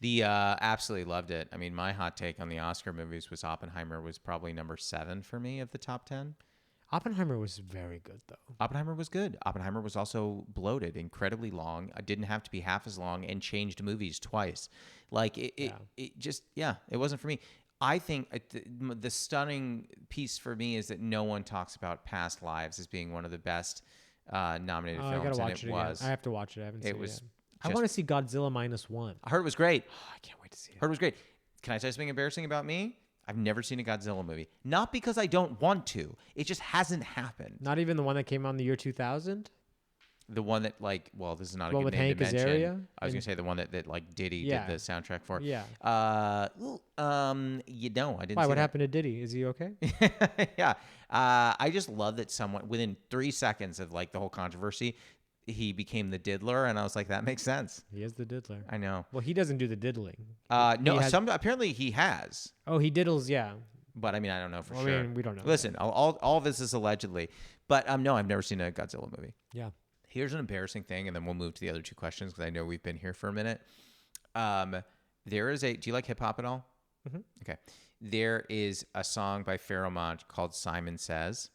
Absolutely loved it. I mean, my hot take on the Oscar movies was Oppenheimer was probably number 7 for me of the top 10. Oppenheimer was very good, though. Oppenheimer was good. Oppenheimer was also bloated, incredibly long. It didn't have to be half as long, and changed movies twice. Like, it wasn't for me. I think the stunning piece for me is that no one talks about Past Lives as being one of the best nominated films. I gotta watch it again. I have to watch it. I haven't seen it yet. I want to see Godzilla -1. I heard it was great. Oh, I can't wait to see it. Heard it was great. Can I tell you something embarrassing about me? I've never seen a Godzilla movie. Not because I don't want to. It just hasn't happened. Not even the one that came out in the year 2000? The one that, like, well, this is not a good good name Hank to mention. Azaria? I was going to say the one that like, Diddy did the soundtrack for. Yeah. I didn't Why, see what happened to Diddy? Is he okay? Yeah. I just love that someone, within 3 seconds of, like, the whole controversy, he became the diddler, and I was like, that makes sense. He is the diddler. I know. Well, he doesn't do the diddling. No, apparently he has. Oh, he diddles, yeah. But I mean, I don't know for sure. I mean, we don't know. Listen, all this is allegedly. But no, I've never seen a Godzilla movie. Yeah. Here's an embarrassing thing, and then we'll move to the other 2 questions because I know we've been here for a minute. There is do you like hip hop at all? Mm-hmm. Okay. There is a song by Pharoah Monch called Simon Says,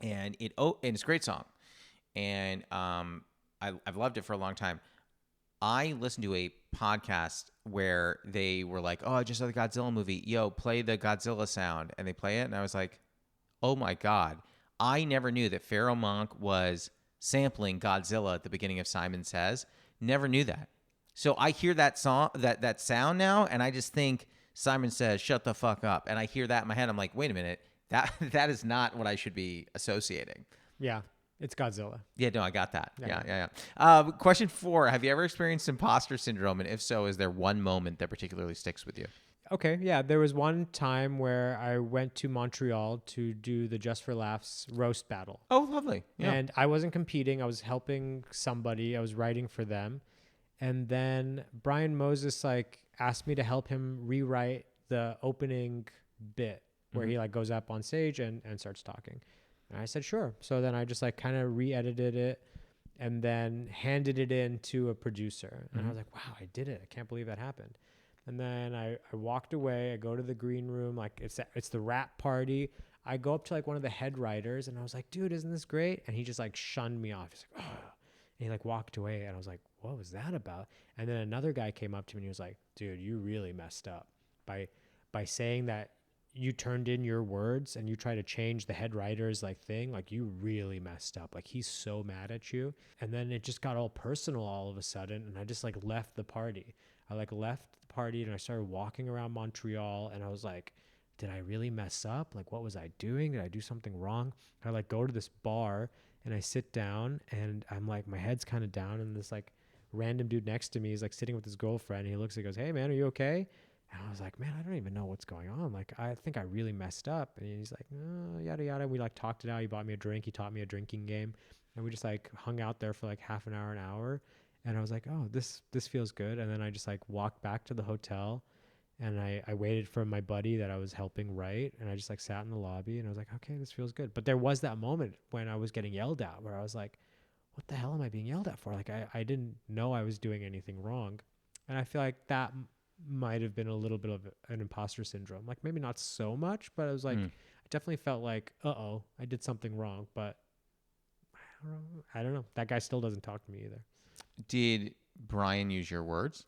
and it's a great song, and I've loved it for a long time. I listened to a podcast where they were like, "Oh, I just saw the Godzilla movie. Yo, play the Godzilla sound," and they play it, and I was like, "Oh my god!" I never knew that Pharoah Monch was sampling Godzilla at the beginning of Simon Says. Never knew that. So I hear that song, that sound now, and I just think Simon Says, "Shut the fuck up," and I hear that in my head. I'm like, wait a minute, that is not what I should be associating. Yeah, it's Godzilla. Yeah, no, I got that. Yeah. Yeah. Question 4: have you ever experienced imposter syndrome, and if so, is there one moment that particularly sticks with you? Okay, yeah. There was one time where I went to Montreal to do the Just for Laughs roast battle. Oh, lovely. Yeah. And I wasn't competing. I was helping somebody. I was writing for them. And then Brian Moses asked me to help him rewrite the opening bit where he goes up on stage and starts talking. And I said, sure. So then I just kind of re-edited it and then handed it in to a producer. And I was like, wow, I did it. I can't believe that happened. And then I walked away. I go to the green room. It's the rap party. I go up to one of the head writers and I was like, dude, isn't this great? And he just shunned me off. He's like, oh. And he walked away. And I was like, what was that about? And then another guy came up to me and he was like, dude, you really messed up by saying that you turned in your words and you try to change the head writer's thing. You really messed up. He's so mad at you. And then it just got all personal all of a sudden. And I just left the party. I left the party and I started walking around Montreal and I was like, did I really mess up? What was I doing? Did I do something wrong? I go to this bar and I sit down and I'm my head's kind of down and this random dude next to me is sitting with his girlfriend and he looks and goes, hey man, are you okay? And I was like, man, I don't even know what's going on. I think I really messed up. And he's like, oh, yada, yada. We talked it out. He bought me a drink. He taught me a drinking game. And we just hung out there for half an hour. And I was like, oh, this feels good. And then I just walked back to the hotel and I waited for my buddy that I was helping write. And I just sat in the lobby and I was like, okay, this feels good. But there was that moment when I was getting yelled at where I was like, what the hell am I being yelled at for? I didn't know I was doing anything wrong. And I feel like that might have been a little bit of an imposter syndrome. Maybe not so much, but I was I definitely felt uh-oh, I did something wrong. But I don't know. That guy still doesn't talk to me either. Did Brian use your words?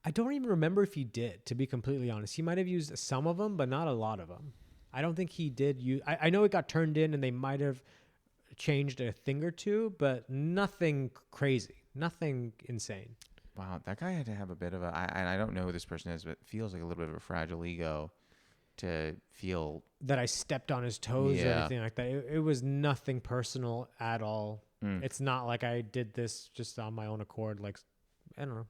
I don't even remember if he did, to be completely honest. He might have used some of them, but not a lot of them. I don't think he did use... I know it got turned in and they might have changed a thing or two, but nothing crazy. Nothing insane. Wow, that guy had to have a bit of I don't know who this person is, but it feels like a little bit of a fragile ego to feel... That I stepped on his toes or anything like that. It was nothing personal at all. It's not like I did this just on my own accord. I don't know.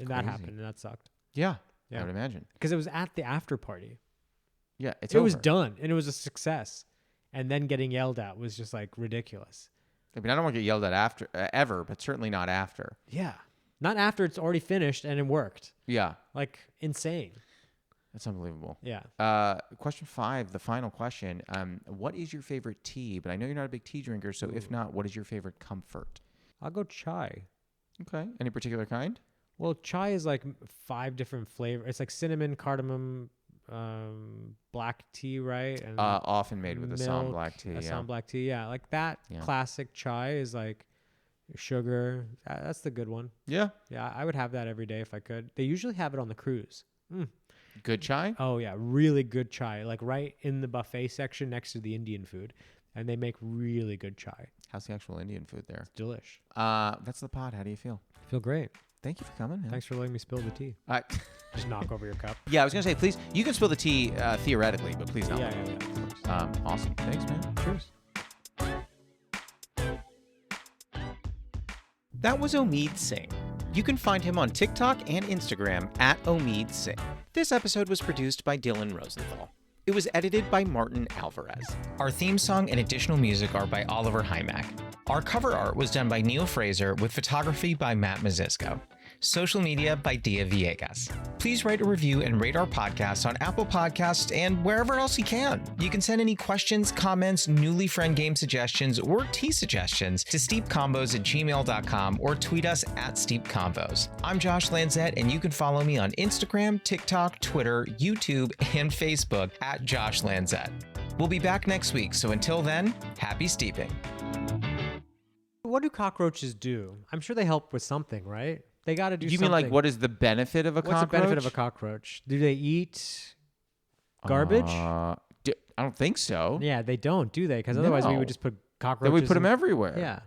That happened and that sucked. Yeah, I would imagine. Because it was at the after party. Yeah, it was done and it was a success. And then getting yelled at was just ridiculous. I mean, I don't want to get yelled at after ever, but certainly not after. Yeah. Not after it's already finished and it worked. Yeah. Insane. That's unbelievable. Yeah. Question 5, the final question. What is your favorite tea? But I know you're not a big tea drinker, so if not, what is your favorite comfort? I'll go chai. Okay. Any particular kind? Well, chai is 5 different flavors. It's cinnamon, cardamom, black tea, right? And often made with Assam black tea. Assam black tea, yeah. That classic chai is sugar. That's the good one. Yeah. Yeah, I would have that every day if I could. They usually have it on the cruise. Good chai? Oh, yeah. Really good chai. Right in the buffet section next to the Indian food. And they make really good chai. How's the actual Indian food there? It's delish. That's the pod. How do you feel? I feel great. Thank you for coming, man. Thanks for letting me spill the tea. Just knock over your cup. Yeah, I was going to say, please, you can spill the tea theoretically, but please not. Yeah, of course. Awesome. Thanks, man. Cheers. That was Omid Singh. You can find him on TikTok and Instagram at Omid Singh. This episode was produced by Dylan Rosenthal. It was edited by Martin Alvarez. Our theme song and additional music are by Oliver Hymack. Our cover art was done by Neil Fraser with photography by Matt Mazisco. Social media by Dia Villegas. Please write a review and rate our podcast on Apple Podcasts and wherever else you can. You can send any questions, comments, newly friend game suggestions, or tea suggestions to steepcombos@gmail.com or tweet us at steepcombos. I'm Josh Lanzette, and you can follow me on Instagram, TikTok, Twitter, YouTube, and Facebook at Josh Lanzette. We'll be back next week, so until then, happy steeping. What do cockroaches do? I'm sure they help with something, right? They got to do You something. mean what is the benefit of a cockroach? What's the benefit of a cockroach? Do they eat garbage? I don't think so. Yeah, they don't, do they? Because otherwise we would just put cockroaches. Then we put them everywhere. Yeah.